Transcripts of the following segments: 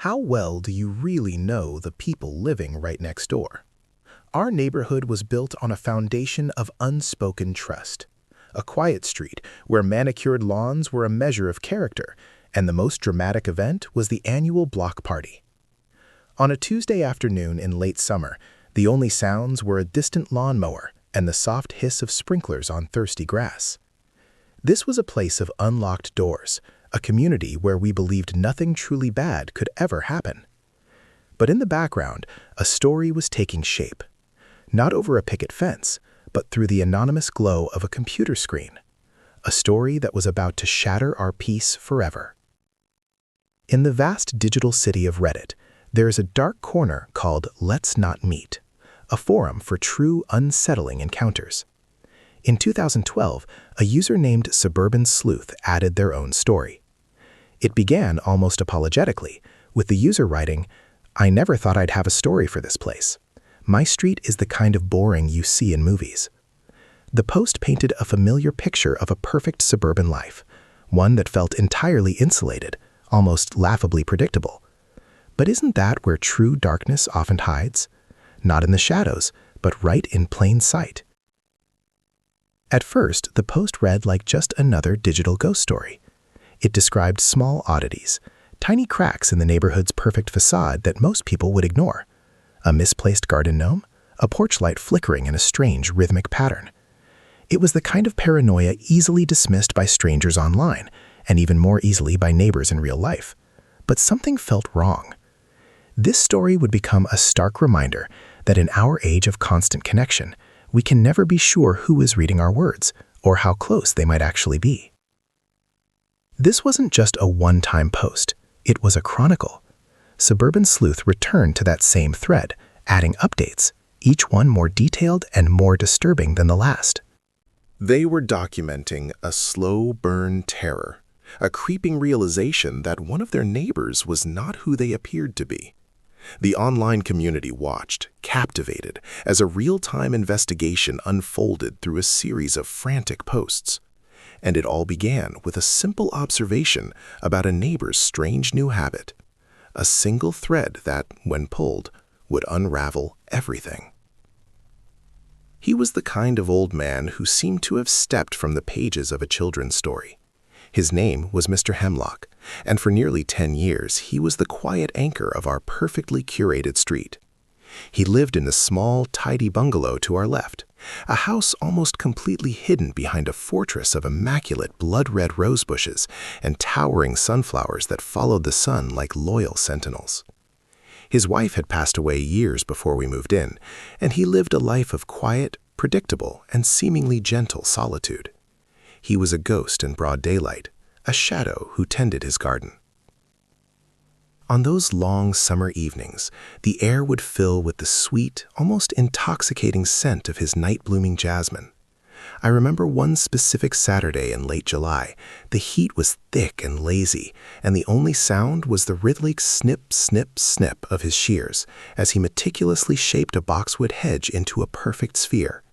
How well do you really know the people living right next door? Our neighborhood was built on a foundation of unspoken trust. A quiet street where manicured lawns were a measure of character, and the most dramatic event was the annual block party. On a Tuesday afternoon in late summer, the only sounds were a distant lawnmower and the soft hiss of sprinklers on thirsty grass. This was a place of unlocked doors, a community where we believed nothing truly bad could ever happen. But in the background, a story was taking shape. Not over a picket fence, but through the anonymous glow of a computer screen. A story that was about to shatter our peace forever. In the vast digital city of Reddit, there is a dark corner called Let's Not Meet, a forum for true unsettling encounters. In 2012, a user named Suburban Sleuth added their own story. It began almost apologetically, with the user writing, "I never thought I'd have a story for this place. My street is the kind of boring you see in movies." The post painted a familiar picture of a perfect suburban life, one that felt entirely insulated, almost laughably predictable. But isn't that where true darkness often hides? Not in the shadows, but right in plain sight. At first, the post read like just another digital ghost story. It described small oddities, tiny cracks in the neighborhood's perfect facade that most people would ignore. A misplaced garden gnome, a porch light flickering in a strange rhythmic pattern. It was the kind of paranoia easily dismissed by strangers online, and even more easily by neighbors in real life. But something felt wrong. This story would become a stark reminder that in our age of constant connection, we can never be sure who is reading our words, or how close they might actually be. This wasn't just a one-time post, it was a chronicle. Suburban Sleuth returned to that same thread, adding updates, each one more detailed and more disturbing than the last. They were documenting a slow burn terror, a creeping realization that one of their neighbors was not who they appeared to be. The online community watched, captivated, as a real-time investigation unfolded through a series of frantic posts. And it all began with a simple observation about a neighbor's strange new habit. A single thread that, when pulled, would unravel everything. He was the kind of old man who seemed to have stepped from the pages of a children's story. His name was Mr. Hemlock, and for nearly 10 years he was the quiet anchor of our perfectly curated street. He lived in the small, tidy bungalow to our left, a house almost completely hidden behind a fortress of immaculate blood-red rose bushes and towering sunflowers that followed the sun like loyal sentinels. His wife had passed away years before we moved in, and he lived a life of quiet, predictable, and seemingly gentle solitude. He was a ghost in broad daylight, a shadow who tended his garden. On those long summer evenings, the air would fill with the sweet, almost intoxicating scent of his night-blooming jasmine. I remember one specific Saturday in late July. The heat was thick and lazy, and the only sound was the rhythmic snip, snip, snip of his shears as he meticulously shaped a boxwood hedge into a perfect sphere.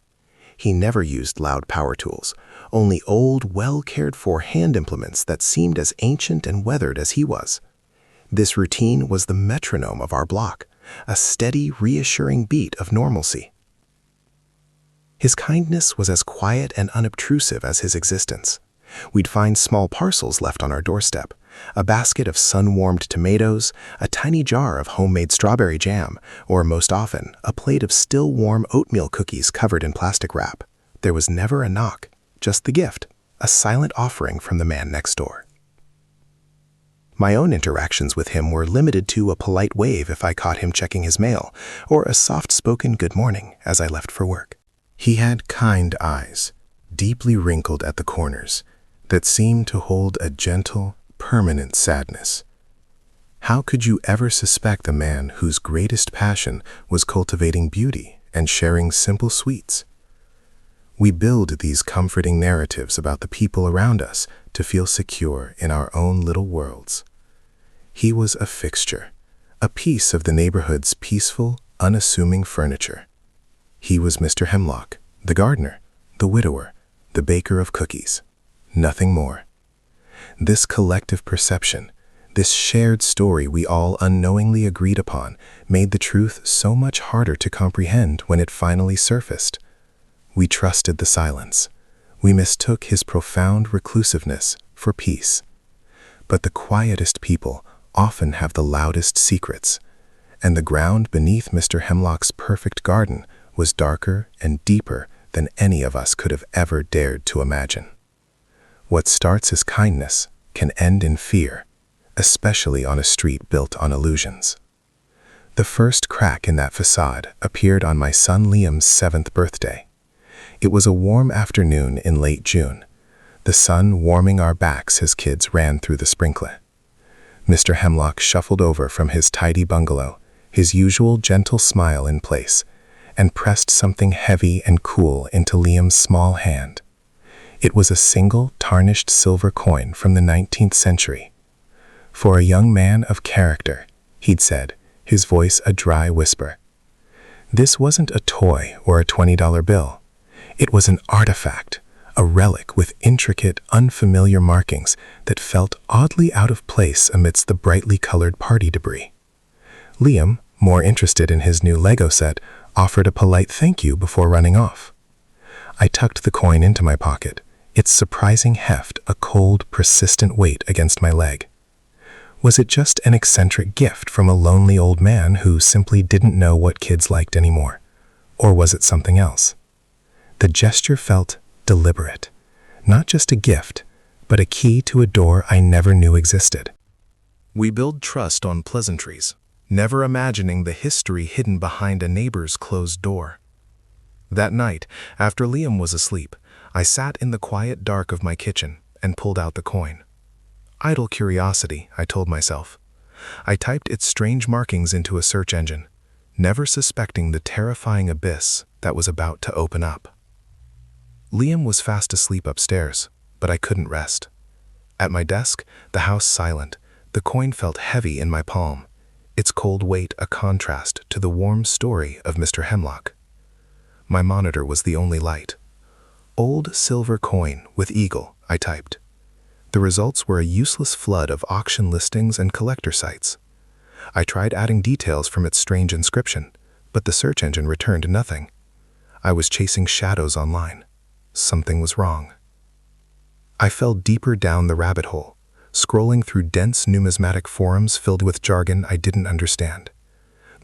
He never used loud power tools, only old, well-cared-for hand implements that seemed as ancient and weathered as he was. This routine was the metronome of our block, a steady, reassuring beat of normalcy. His kindness was as quiet and unobtrusive as his existence. We'd find small parcels left on our doorstep, a basket of sun-warmed tomatoes, a tiny jar of homemade strawberry jam, or most often, a plate of still-warm oatmeal cookies covered in plastic wrap. There was never a knock, just the gift, a silent offering from the man next door. My own interactions with him were limited to a polite wave if I caught him checking his mail, or a soft-spoken good morning as I left for work. He had kind eyes, deeply wrinkled at the corners, that seemed to hold a gentle, permanent sadness. How could you ever suspect a man whose greatest passion was cultivating beauty and sharing simple sweets? We build these comforting narratives about the people around us to feel secure in our own little worlds. He was a fixture, a piece of the neighborhood's peaceful, unassuming furniture. He was Mr. Hemlock, the gardener, the widower, the baker of cookies. Nothing more. This collective perception, This shared story we all unknowingly agreed upon made the truth so much harder to comprehend when it finally surfaced. We trusted the silence. We mistook his profound reclusiveness for peace. But the quietest people often have the loudest secrets, and the ground beneath Mr. Hemlock's perfect garden was darker and deeper than any of us could have ever dared to imagine. What starts as kindness can end in fear, especially on a street built on illusions. The first crack in that facade appeared on my son Liam's 7th birthday. It was a warm afternoon in late June, the sun warming our backs as kids ran through the sprinkler. Mr. Hemlock shuffled over from his tidy bungalow, his usual gentle smile in place, and pressed something heavy and cool into Liam's small hand. It was a single, tarnished silver coin from the 19th century. "For a young man of character," he'd said, his voice a dry whisper. This wasn't a toy or a $20 bill. It was an artifact, a relic with intricate, unfamiliar markings that felt oddly out of place amidst the brightly colored party debris. Liam, more interested in his new Lego set, offered a polite thank you before running off. I tucked the coin into my pocket, its surprising heft a cold, persistent weight against my leg. Was it just an eccentric gift from a lonely old man who simply didn't know what kids liked anymore? Or was it something else? The gesture felt deliberate. Not just a gift, but a key to a door I never knew existed. We build trust on pleasantries, never imagining the history hidden behind a neighbor's closed door. That night, after Liam was asleep, I sat in the quiet dark of my kitchen and pulled out the coin. Idle curiosity, I told myself. I typed its strange markings into a search engine, never suspecting the terrifying abyss that was about to open up. Liam was fast asleep upstairs, but I couldn't rest. At my desk, the house silent, the coin felt heavy in my palm, its cold weight a contrast to the warm story of Mr. Hemlock. My monitor was the only light. "Old silver coin with eagle," I typed. The results were a useless flood of auction listings and collector sites. I tried adding details from its strange inscription, but the search engine returned nothing. I was chasing shadows online. Something was wrong. I fell deeper down the rabbit hole, scrolling through dense numismatic forums filled with jargon I didn't understand.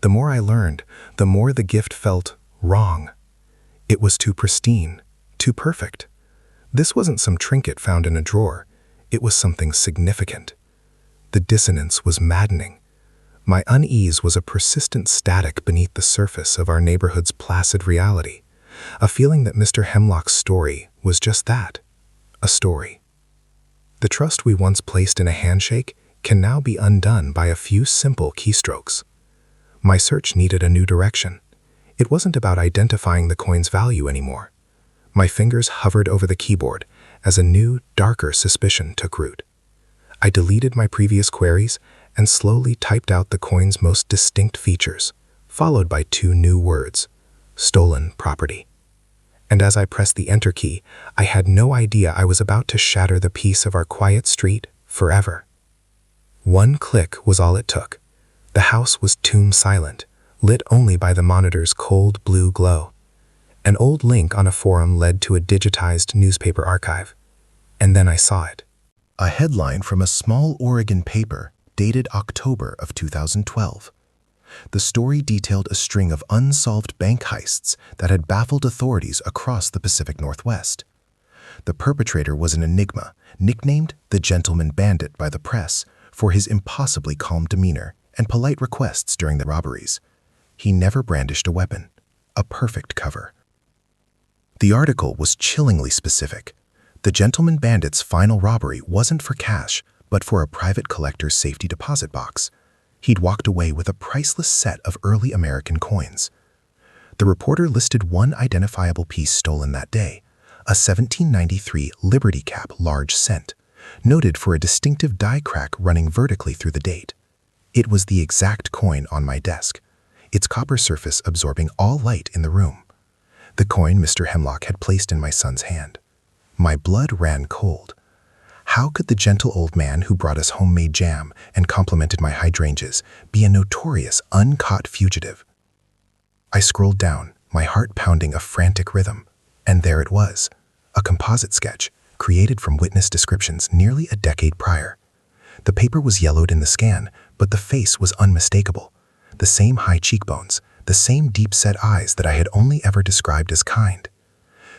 The more I learned, the more the gift felt wrong. It was too pristine, too perfect. This wasn't some trinket found in a drawer. It was something significant. The dissonance was maddening. My unease was a persistent static beneath the surface of our neighborhood's placid reality, a feeling that Mr. Hemlock's story was just that, a story. The trust we once placed in a handshake can now be undone by a few simple keystrokes. My search needed a new direction. It wasn't about identifying the coin's value anymore. My fingers hovered over the keyboard as a new, darker suspicion took root. I deleted my previous queries and slowly typed out the coin's most distinct features, followed by 2 new words: stolen property. And as I pressed the enter key, I had no idea I was about to shatter the peace of our quiet street forever. One click was all it took. The house was tomb silent, lit only by the monitor's cold blue glow. An old link on a forum led to a digitized newspaper archive. And then I saw it. A headline from a small Oregon paper dated October of 2012. The story detailed a string of unsolved bank heists that had baffled authorities across the Pacific Northwest. The perpetrator was an enigma, nicknamed the Gentleman Bandit by the press for his impossibly calm demeanor and polite requests during the robberies. He never brandished a weapon. A perfect cover. The article was chillingly specific. The Gentleman Bandit's final robbery wasn't for cash, but for a private collector's safety deposit box. He'd walked away with a priceless set of early American coins. The reporter listed one identifiable piece stolen that day, a 1793 Liberty Cap large cent, noted for a distinctive die crack running vertically through the date. It was the exact coin on my desk, its copper surface absorbing all light in the room. The coin Mr. Hemlock had placed in my son's hand. My blood ran cold. How could the gentle old man who brought us homemade jam and complimented my hydrangeas be a notorious, uncaught fugitive? I scrolled down, my heart pounding a frantic rhythm, and there it was, a composite sketch created from witness descriptions nearly a decade prior. The paper was yellowed in the scan, but the face was unmistakable. The same high cheekbones, the same deep-set eyes that I had only ever described as kind.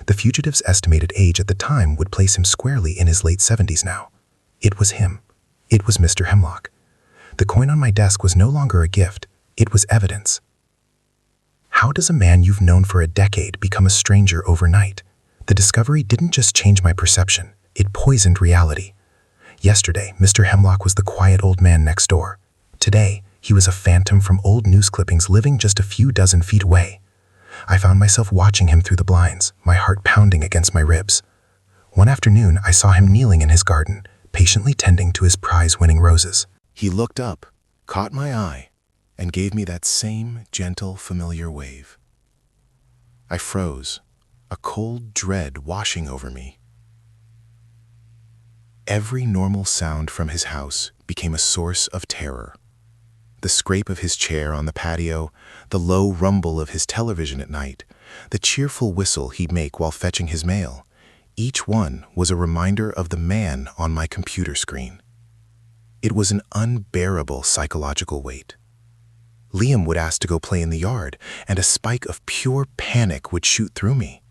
The fugitive's estimated age at the time would place him squarely in his late 70s now. It was him. It was Mr. Hemlock. The coin on my desk was no longer a gift. It was evidence. How does a man you've known for a decade become a stranger overnight? The discovery didn't just change my perception, it poisoned reality. Yesterday, Mr. Hemlock was the quiet old man next door. Today, he was a phantom from old news clippings living just a few dozen feet away. I found myself watching him through the blinds, my heart pounding against my ribs. One afternoon, I saw him kneeling in his garden, patiently tending to his prize-winning roses. He looked up, caught my eye, and gave me that same gentle, familiar wave. I froze, a cold dread washing over me. Every normal sound from his house became a source of terror. The scrape of his chair on the patio, the low rumble of his television at night, the cheerful whistle he'd make while fetching his mail, each one was a reminder of the man on my computer screen. It was an unbearable psychological weight. Liam would ask to go play in the yard, and a spike of pure panic would shoot through me.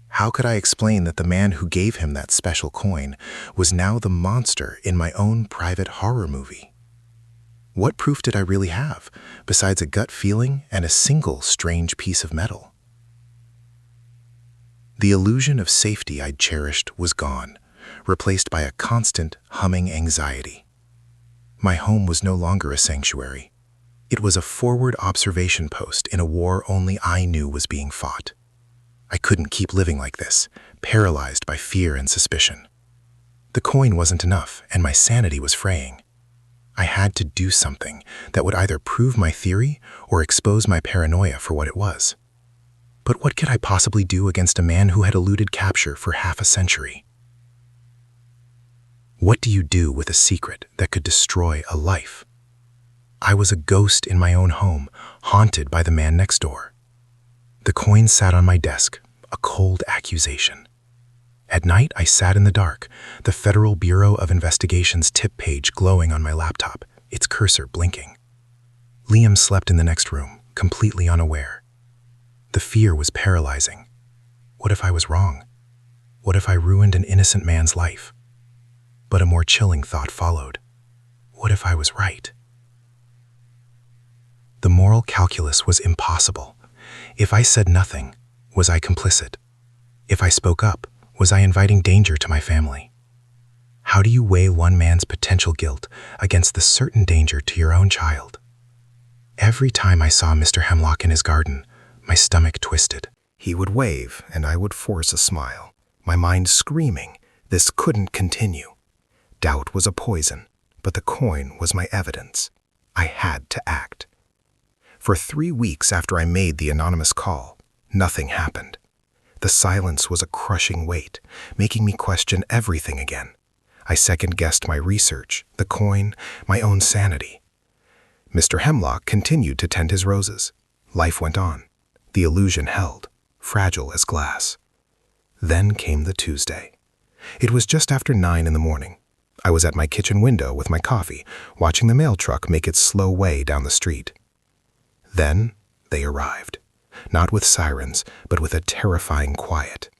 How could I explain that the man who gave him that special coin was now the monster in my own private horror movie? What proof did I really have, besides a gut feeling and a single strange piece of metal? The illusion of safety I'd cherished was gone, replaced by a constant, humming anxiety. My home was no longer a sanctuary. It was a forward observation post in a war only I knew was being fought. I couldn't keep living like this, paralyzed by fear and suspicion. The coin wasn't enough, and my sanity was fraying. I had to do something that would either prove my theory or expose my paranoia for what it was. But what could I possibly do against a man who had eluded capture for half a century? What do you do with a secret that could destroy a life? I was a ghost in my own home, haunted by the man next door. The coin sat on my desk, a cold accusation. At night, I sat in the dark, the Federal Bureau of Investigation's tip page glowing on my laptop, its cursor blinking. Liam slept in the next room, completely unaware. The fear was paralyzing. What if I was wrong? What if I ruined an innocent man's life? But a more chilling thought followed. What if I was right? The moral calculus was impossible. If I said nothing, was I complicit? If I spoke up, was I inviting danger to my family? How do you weigh one man's potential guilt against the certain danger to your own child? Every time I saw Mr. Hemlock in his garden, my stomach twisted. He would wave, and I would force a smile, my mind screaming, this couldn't continue. Doubt was a poison, but the coin was my evidence. I had to act. For 3 weeks after I made the anonymous call, nothing happened. The silence was a crushing weight, making me question everything again. I second-guessed my research, the coin, my own sanity. Mr. Hemlock continued to tend his roses. Life went on. The illusion held, fragile as glass. Then came the Tuesday. It was just after 9 in the morning. I was at my kitchen window with my coffee, watching the mail truck make its slow way down the street. Then they arrived. Not with sirens, but with a terrifying quiet.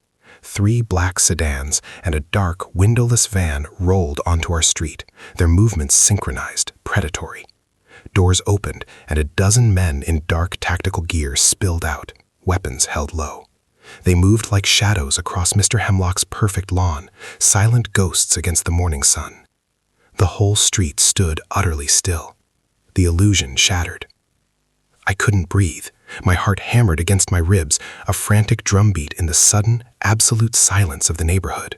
3 black sedans and a dark, windowless van rolled onto our street, their movements synchronized, predatory. Doors opened, and a dozen men in dark tactical gear spilled out, weapons held low. They moved like shadows across Mr. Hemlock's perfect lawn, silent ghosts against the morning sun. The whole street stood utterly still. The illusion shattered. I couldn't breathe. My heart hammered against my ribs, a frantic drumbeat in the sudden, absolute silence of the neighborhood.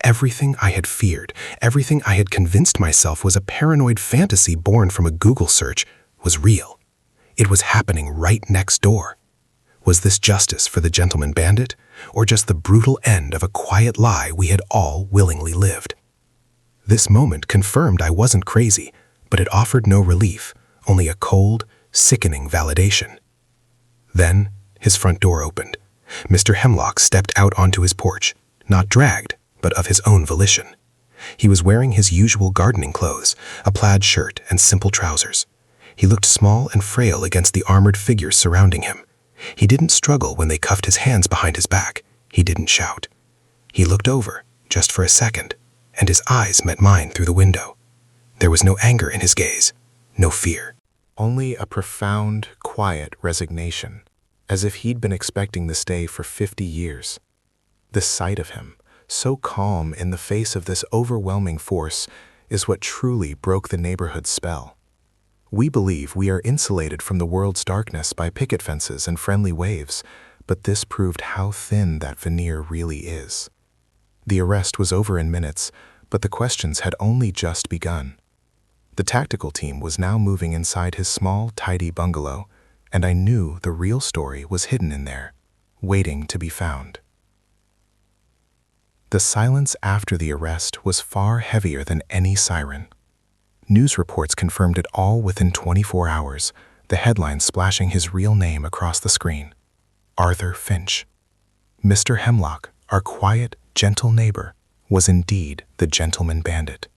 Everything I had feared, everything I had convinced myself was a paranoid fantasy born from a Google search, was real. It was happening right next door. Was this justice for the gentleman bandit, or just the brutal end of a quiet lie we had all willingly lived? This moment confirmed I wasn't crazy, but it offered no relief, only a cold, sickening validation. Then, his front door opened. Mr. Hemlock stepped out onto his porch, not dragged, but of his own volition. He was wearing his usual gardening clothes, a plaid shirt and simple trousers. He looked small and frail against the armored figures surrounding him. He didn't struggle when they cuffed his hands behind his back. He didn't shout. He looked over, just for a second, and his eyes met mine through the window. There was no anger in his gaze, no fear. Only a profound, quiet resignation, as if he'd been expecting this day for 50 years. The sight of him, so calm in the face of this overwhelming force, is what truly broke the neighborhood's spell. We believe we are insulated from the world's darkness by picket fences and friendly waves, but this proved how thin that veneer really is. The arrest was over in minutes, but the questions had only just begun. The tactical team was now moving inside his small, tidy bungalow, and I knew the real story was hidden in there, waiting to be found. The silence after the arrest was far heavier than any siren. News reports confirmed it all within 24 hours, the headlines splashing his real name across the screen. Arthur Finch. Mr. Hemlock, our quiet, gentle neighbor, was indeed the gentleman bandit.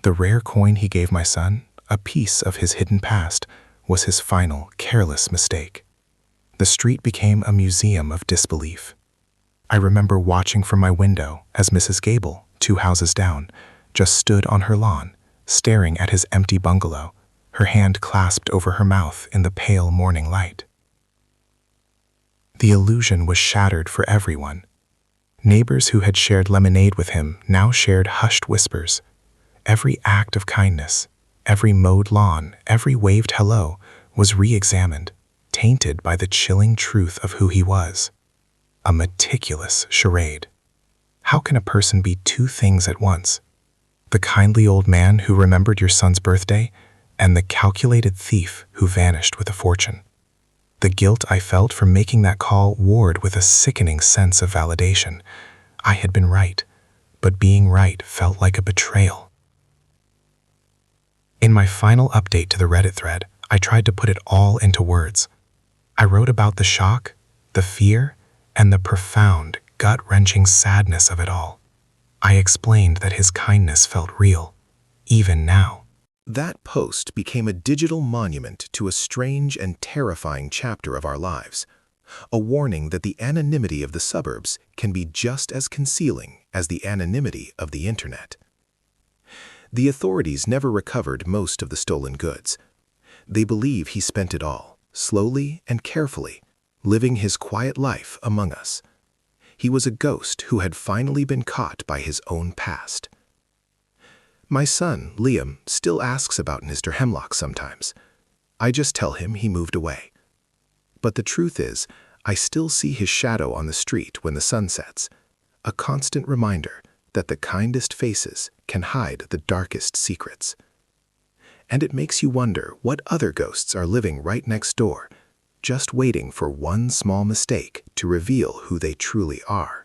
The rare coin he gave my son, a piece of his hidden past, was his final, careless mistake. The street became a museum of disbelief. I remember watching from my window as Mrs. Gable, 2 houses down, just stood on her lawn, staring at his empty bungalow, her hand clasped over her mouth in the pale morning light. The illusion was shattered for everyone. Neighbors who had shared lemonade with him now shared hushed whispers. Every act of kindness, every mowed lawn, every waved hello was re-examined, tainted by the chilling truth of who he was. A meticulous charade. How can a person be 2 things at once? The kindly old man who remembered your son's birthday, and the calculated thief who vanished with a fortune. The guilt I felt for making that call warred with a sickening sense of validation. I had been right, but being right felt like a betrayal. In my final update to the Reddit thread, I tried to put it all into words. I wrote about the shock, the fear, and the profound, gut-wrenching sadness of it all. I explained that his kindness felt real, even now. That post became a digital monument to a strange and terrifying chapter of our lives, a warning that the anonymity of the suburbs can be just as concealing as the anonymity of the internet. The authorities never recovered most of the stolen goods. They believe he spent it all, slowly and carefully, living his quiet life among us. He was a ghost who had finally been caught by his own past. My son, Liam, still asks about Mr. Hemlock sometimes. I just tell him he moved away. But the truth is, I still see his shadow on the street when the sun sets, a constant reminder that the kindest faces can hide the darkest secrets. And it makes you wonder what other ghosts are living right next door, just waiting for one small mistake to reveal who they truly are.